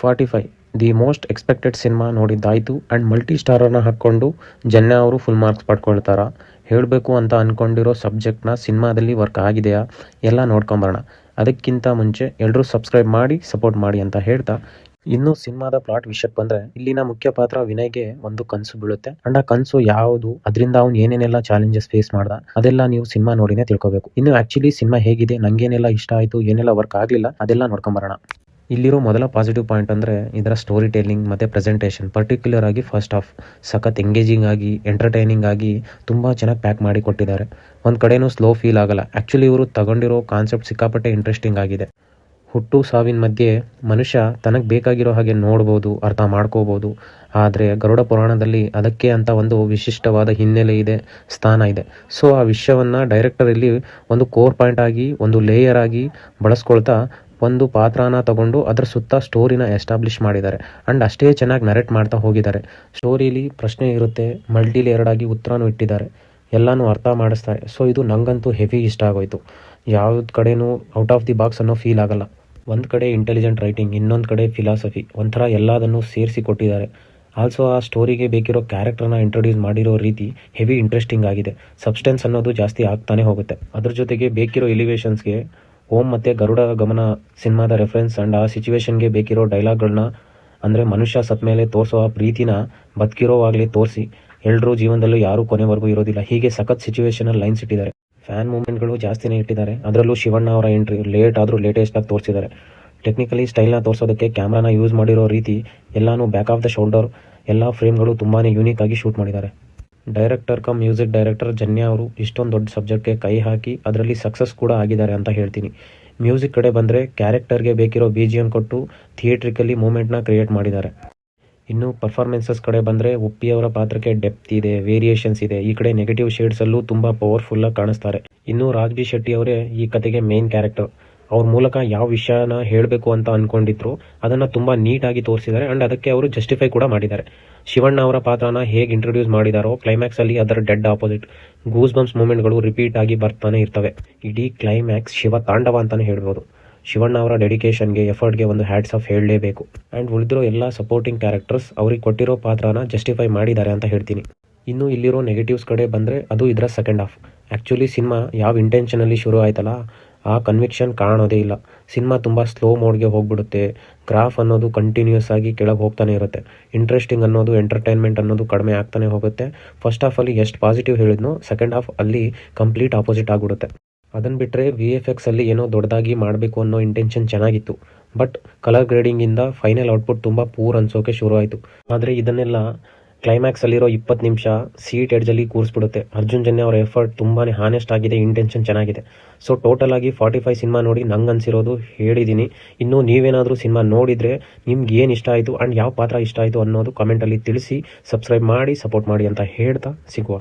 45 the most expected cinema ನೋಡಿದ್ದಾಯಿತು and multi ಸ್ಟಾರರ್ನ ಹಾಕ್ಕೊಂಡು ಜನ್ಯ ಅವರು ಫುಲ್ ಮಾರ್ಕ್ಸ್ ಪಡ್ಕೊಳ್ತಾರ. ಹೇಳಬೇಕು ಅಂತ ಅಂದ್ಕೊಂಡಿರೋ ಸಬ್ಜೆಕ್ಟ್ನ ಸಿನಿಮಾದಲ್ಲಿ ವರ್ಕ್ ಆಗಿದೆಯಾ ಎಲ್ಲ ನೋಡ್ಕೊಂಬರೋಣ. ಅದಕ್ಕಿಂತ ಮುಂಚೆ ಎಲ್ಲರೂ ಸಬ್ಸ್ಕ್ರೈಬ್ ಮಾಡಿ ಸಪೋರ್ಟ್ ಮಾಡಿ ಅಂತ ಹೇಳ್ತಾ, ಇನ್ನು ಸಿನಿಮಾದ ಪ್ಲಾಟ್ ವಿಷಯಕ್ಕೆ ಬಂದರೆ, ಇಲ್ಲಿನ ಮುಖ್ಯ ಪಾತ್ರ ವಿನಯ್ಗೆ ಒಂದು ಕನಸು ಬೀಳುತ್ತೆ ಅಂಡ್ ಆ ಕನಸು ಯಾವುದು, ಅದರಿಂದ ಅವ್ನು ಏನೇನೆಲ್ಲ ಚಾಲೆಂಜಸ್ ಫೇಸ್ ಮಾಡ್ದ ಅದೆಲ್ಲ ನೀವು ಸಿನಿಮಾ ನೋಡಿನೇ ತಿಳ್ಕೊಬೇಕು. ಇನ್ನು ಆ್ಯಕ್ಚುಲಿ ಸಿನಿಮಾ ಹೇಗಿದೆ, ನಂಗೇನೆಲ್ಲ ಇಷ್ಟ ಆಯಿತು, ಏನೆಲ್ಲ ವರ್ಕ್ ಆಗಲಿಲ್ಲ ಅದೆಲ್ಲ ನೋಡ್ಕೊಂಬರೋಣ. ಇಲ್ಲಿರೋ ಮೊದಲ ಪಾಸಿಟಿವ್ ಪಾಯಿಂಟ್ ಅಂದರೆ ಇದರ ಸ್ಟೋರಿ ಟೆಲ್ಲಿಂಗ್ ಮತ್ತು ಪ್ರೆಸೆಂಟೇಷನ್. ಪರ್ಟಿಕ್ಯುಲರ್ ಆಗಿ ಫಸ್ಟ್ ಹಾಫ್ ಸಖತ್ ಎಂಗೇಜಿಂಗ್ ಆಗಿ ಎಂಟರ್ಟೈನಿಂಗ್ ಆಗಿ ತುಂಬ ಚೆನ್ನಾಗಿ ಪ್ಯಾಕ್ ಮಾಡಿ ಕೊಟ್ಟಿದ್ದಾರೆ. ಒಂದು ಕಡೆನೂ ಸ್ಲೋ ಫೀಲ್ ಆಗಲ್ಲ. ಆ್ಯಕ್ಚುಲಿ ಇವರು ತಗೊಂಡಿರೋ ಕಾನ್ಸೆಪ್ಟ್ ಸಿಕ್ಕಾಪಟ್ಟೆ ಇಂಟ್ರೆಸ್ಟಿಂಗ್ ಆಗಿದೆ. ಹುಟ್ಟು ಸಾವಿನ ಮಧ್ಯೆ ಮನುಷ್ಯ ತನಗೆ ಬೇಕಾಗಿರೋ ಹಾಗೆ ನೋಡ್ಬೋದು, ಅರ್ಥ ಮಾಡ್ಕೋಬೋದು. ಆದರೆ ಗರುಡ ಪುರಾಣದಲ್ಲಿ ಅದಕ್ಕೆ ಅಂತ ಒಂದು ವಿಶಿಷ್ಟವಾದ ಹಿನ್ನೆಲೆ ಇದೆ, ಸ್ಥಾನ ಇದೆ. ಸೊ ಆ ವಿಷಯವನ್ನು ಡೈರೆಕ್ಟರ್ ಇಲ್ಲಿ ಒಂದು ಕೋರ್ ಪಾಯಿಂಟ್ ಆಗಿ, ಒಂದು ಲೇಯರ್ ಆಗಿ ಬಳಸ್ಕೊಳ್ತಾ ಒಂದು ಪಾತ್ರನ ತಗೊಂಡು ಅದರ ಸುತ್ತ ಸ್ಟೋರಿನ ಎಸ್ಟಾಬ್ಲಿಷ್ ಮಾಡಿದ್ದಾರೆ. ಆ್ಯಂಡ್ ಅಷ್ಟೇ ಚೆನ್ನಾಗಿ ನರೇಟ್ ಮಾಡ್ತಾ ಹೋಗಿದ್ದಾರೆ. ಸ್ಟೋರಿಲಿ ಪ್ರಶ್ನೆ ಇರುತ್ತೆ, ಮಲ್ಟಿ ಲೇಯರ್ಡ್ ಆಗಿ ಉತ್ತರನೂ ಇಟ್ಟಿದ್ದಾರೆ, ಎಲ್ಲನೂ ಅರ್ಥ ಮಾಡಿಸ್ತಾರೆ. ಸೊ ಇದು ನಂಗಂತೂ ಹೆವಿ ಇಷ್ಟ ಆಗೋಯ್ತು. ಯಾವ್ದು ಕಡೆನೂ ಔಟ್ ಆಫ್ ದಿ ಬಾಕ್ಸ್ ಅನ್ನೋ ಫೀಲ್ ಆಗಲ್ಲ. ಒಂದು ಕಡೆ ಇಂಟೆಲಿಜೆಂಟ್ ರೈಟಿಂಗ್, ಇನ್ನೊಂದು ಕಡೆ ಫಿಲಾಸಫಿ, ಒಂಥರ ಎಲ್ಲದನ್ನು ಸೇರಿಸಿ ಕೊಟ್ಟಿದ್ದಾರೆ. ಆಲ್ಸೋ ಆ ಸ್ಟೋರಿಗೆ ಬೇಕಿರೋ ಕ್ಯಾರೆಕ್ಟರ್ನ ಇಂಟ್ರೊಡ್ಯೂಸ್ ಮಾಡಿರೋ ರೀತಿ ಹೆವಿ ಇಂಟ್ರೆಸ್ಟಿಂಗ್ ಆಗಿದೆ. ಸಬ್ಸ್ಟೆನ್ಸ್ ಅನ್ನೋದು ಜಾಸ್ತಿ ಆಗ್ತಾನೆ ಹೋಗುತ್ತೆ. ಅದ್ರ ಜೊತೆಗೆ ಬೇಕಿರೋ ಎಲಿವೇಶನ್ಸ್ಗೆ ಓಂ ಮತ್ತು ಗರುಡ ಗಮನ ಸಿನಿಮಾದ ರೆಫರೆನ್ಸ್ ಆ್ಯಂಡ್ ಆ ಸಿಚುವೇಶನ್ಗೆ ಬೇಕಿರೋ ಡೈಲಾಗ್ಗಳನ್ನ, ಅಂದರೆ ಮನುಷ್ಯ ಸತ್ತ ಮೇಲೆ ತೋರಿಸೋ ಆ ಪ್ರೀತಿನ ಬದುಕಿರೋವಾಗಲೇ ತೋರಿಸಿ, ಎಲ್ಲರೂ ಜೀವನದಲ್ಲೂ ಯಾರೂ ಕೊನೆವರೆಗೂ ಇರೋದಿಲ್ಲ, ಹೀಗೆ ಸಖತ್ ಸಿಚುವೇಶನಲ್ಲಿ ಲೈನ್ಸ್ ಇಟ್ಟಿದ್ದಾರೆ. ಫ್ಯಾನ್ ಮೂಮೆಂಟ್ಗಳು ಜಾಸ್ತಿನೇ ಇಟ್ಟಿದ್ದಾರೆ. ಅದರಲ್ಲೂ ಶಿವಣ್ಣ ಅವರ ಎಂಟ್ರಿ ಲೇಟ್ ಆದರೂ ಲೇಟೆಸ್ಟಾಗಿ ತೋರಿಸಿದ್ದಾರೆ. ಟೆಕ್ನಿಕಲಿ ಸ್ಟೈಲ್ನ ತೋರಿಸೋದಕ್ಕೆ ಕ್ಯಾಮ್ರಾನ ಯೂಸ್ ಮಾಡಿರೋ ರೀತಿ ಎಲ್ಲನೂ ಬ್ಯಾಕ್ ಆಫ್ ದ ಶೋಲ್ಡರ್, ಎಲ್ಲ ಫ್ರೇಮ್ಗಳು ತುಂಬಾ ಯೂನಿಕ್ ಆಗಿ ಶೂಟ್ ಮಾಡಿದ್ದಾರೆ. ಡೈರೆಕ್ಟರ್ ಕಮ್ ಮ್ಯೂಸಿಕ್ ಡೈರೆಕ್ಟರ್ ಜನ್ಯ ಅವರು ಇಷ್ಟೊಂದು ದೊಡ್ಡ ಸಬ್ಜೆಕ್ಟ್ಗೆ ಕೈ ಹಾಕಿ ಅದರಲ್ಲಿ ಸಕ್ಸಸ್ ಕೂಡ ಆಗಿದ್ದಾರೆ ಅಂತ ಹೇಳ್ತೀನಿ. ಮ್ಯೂಸಿಕ್ ಕಡೆ ಬಂದರೆ ಕ್ಯಾರೆಕ್ಟರ್ಗೆ ಬೇಕಿರೋ BGM ಕೊಟ್ಟು ಥಿಯೇಟ್ರಿಕಲಿ ಮೂಮೆಂಟ್ನ ಕ್ರಿಯೇಟ್ ಮಾಡಿದ್ದಾರೆ. ಇನ್ನು ಪರ್ಫಾರ್ಮೆನ್ಸಸ್ ಕಡೆ ಬಂದರೆ ಉಪ್ಪಿಯವರ ಪಾತ್ರಕ್ಕೆ ಡೆಪ್ತ್ ಇದೆ, ವೇರಿಯೇಷನ್ಸ್ ಇದೆ. ಈ ಕಡೆ ನೆಗೆಟಿವ್ ಶೇಡ್ಸಲ್ಲೂ ತುಂಬ ಪವರ್ಫುಲ್ಲಾಗಿ ಕಾಣಿಸ್ತಾರೆ. ಇನ್ನು ರಾಜ್ ಬಿ ಶೆಟ್ಟಿ ಅವರೇ ಈ ಕತೆಗೆ ಮೇನ್ ಕ್ಯಾರೆಕ್ಟರ್. ಅವ್ರ ಮೂಲಕ ಯಾವ ವಿಷಯನ ಹೇಳಬೇಕು ಅಂತ ಅಂದ್ಕೊಂಡಿದ್ರು ಅದನ್ನು ತುಂಬ ನೀಟಾಗಿ ತೋರಿಸಿದ್ದಾರೆ ಆ್ಯಂಡ್ ಅದಕ್ಕೆ ಅವರು ಜಸ್ಟಿಫೈ ಕೂಡ ಮಾಡಿದ್ದಾರೆ. ಶಿವಣ್ಣ ಅವರ ಪಾತ್ರನ ಹೇಗೆ ಇಂಟ್ರೊಡ್ಯೂಸ್ ಮಾಡಿದಾರೋ ಕ್ಲೈಮ್ಯಾಕ್ಸಲ್ಲಿ ಅದರ ಡೆಡ್ ಆಪೋಸಿಟ್ ಗೂಸ್ ಬಂಪ್ಸ್ ಮೂಮೆಂಟ್ಗಳು ರಿಪೀಟ್ ಆಗಿ ಬರ್ತಾನೆ ಇರ್ತವೆ. ಇಡೀ ಕ್ಲೈಮ್ಯಾಕ್ಸ್ ಶಿವ ತಾಂಡವ ಅಂತಲೇ ಹೇಳ್ಬೋದು. ಶಿವಣ್ಣ ಅವರ ಡೆಡಿಕೇಶನ್ಗೆ, ಎಫರ್ಟ್ಗೆ ಒಂದು ಹ್ಯಾಟ್ಸ್ ಆಫ್ ಹೇಳಲೇಬೇಕು. ಆ್ಯಂಡ್ ಉಳಿದಿರೋ ಎಲ್ಲ ಸಪೋರ್ಟಿಂಗ್ ಕ್ಯಾರೆಕ್ಟರ್ಸ್ ಅವ್ರಿಗೆ ಕೊಟ್ಟಿರೋ ಪಾತ್ರನ ಜಸ್ಟಿಫೈ ಮಾಡಿದ್ದಾರೆ ಅಂತ ಹೇಳ್ತೀನಿ. ಇನ್ನು ಇಲ್ಲಿರೋ ನೆಗೆಟಿವ್ಸ್ ಕಡೆ ಬಂದರೆ ಅದು ಇದರ ಸೆಕೆಂಡ್ ಹಾಫ್. ಆ್ಯಕ್ಚುಲಿ ಸಿನಿಮಾ ಯಾವ ಇಂಟೆನ್ಷನಲ್ಲಿ ಶುರು ಆಯ್ತಲ್ಲ ಆ ಕನ್ವಿಕ್ಷನ್ ಕಾಣೋದೇ ಇಲ್ಲ. ಸಿನಿಮಾ ತುಂಬ ಸ್ಲೋ ಮೋಡ್ಗೆ ಹೋಗ್ಬಿಡುತ್ತೆ. ಗ್ರಾಫ್ ಅನ್ನೋದು ಕಂಟಿನ್ಯೂಸ್ ಆಗಿ ಕೆಳಗೆ ಹೋಗ್ತಾನೆ ಇರುತ್ತೆ. ಇಂಟ್ರೆಸ್ಟಿಂಗ್ ಅನ್ನೋದು, ಎಂಟರ್ಟೈನ್ಮೆಂಟ್ ಅನ್ನೋದು ಕಡಿಮೆ ಆಗ್ತಾನೆ ಹೋಗುತ್ತೆ. ಫಸ್ಟ್ ಹಾಫಲ್ಲಿ ಎಷ್ಟು ಪಾಸಿಟಿವ್ ಹೇಳಿದ್ನೋ ಸೆಕೆಂಡ್ ಹಾಫ್ ಅಲ್ಲಿ ಕಂಪ್ಲೀಟ್ ಆಪೋಸಿಟ್ ಆಗಿಬಿಡುತ್ತೆ. ಅದನ್ನು ಬಿಟ್ಟರೆ VFX ಅಲ್ಲಿ ಏನೋ ದೊಡ್ಡದಾಗಿ ಮಾಡಬೇಕು ಅನ್ನೋ ಇಂಟೆನ್ಷನ್ ಚೆನ್ನಾಗಿತ್ತು. ಬಟ್ ಕಲರ್ ಗ್ರೇಡಿಂಗಿಂದ ಫೈನಲ್ ಔಟ್ಪುಟ್ ತುಂಬ ಪೂರ್ ಅನ್ಸೋಕೆ ಶುರು ಆಯಿತು. ಆದರೆ ಇದನ್ನೆಲ್ಲ ಕ್ಲೈಮ್ಯಾಕ್ಸಲ್ಲಿರೋ 20 ನಿಮಿಷ ಸೀಟ್ ಎಡ್ಜಲ್ಲಿ ಕೂರಿಸ್ಬಿಡುತ್ತೆ. ಅರ್ಜುನ್ ಜನ್ಯ ಅವರ ಎಫರ್ಟ್ ತುಂಬಾ ಹಾನೆಸ್ಟ್ ಆಗಿದೆ, ಇಂಟೆನ್ಷನ್ ಚೆನ್ನಾಗಿದೆ. ಸೊ ಟೋಟಲ್ ಆಗಿ 45 ಸಿನಿಮಾ ನೋಡಿ ನಂಗೆ ಅನಿಸಿರೋದು ಹೇಳಿದ್ದೀನಿ. ಇನ್ನು ನೀವೇನಾದರೂ ಸಿನಿಮಾ ನೋಡಿದರೆ ನಿಮ್ಗೆ ಏನು ಇಷ್ಟ ಆಯಿತು ಆ್ಯಂಡ್ ಯಾವ ಪಾತ್ರ ಇಷ್ಟ ಆಯಿತು ಅನ್ನೋದು ಕಮೆಂಟಲ್ಲಿ ತಿಳಿಸಿ. ಸಬ್ಸ್ಕ್ರೈಬ್ ಮಾಡಿ ಸಪೋರ್ಟ್ ಮಾಡಿ ಅಂತ ಹೇಳ್ತಾ ಸಿಗುವ.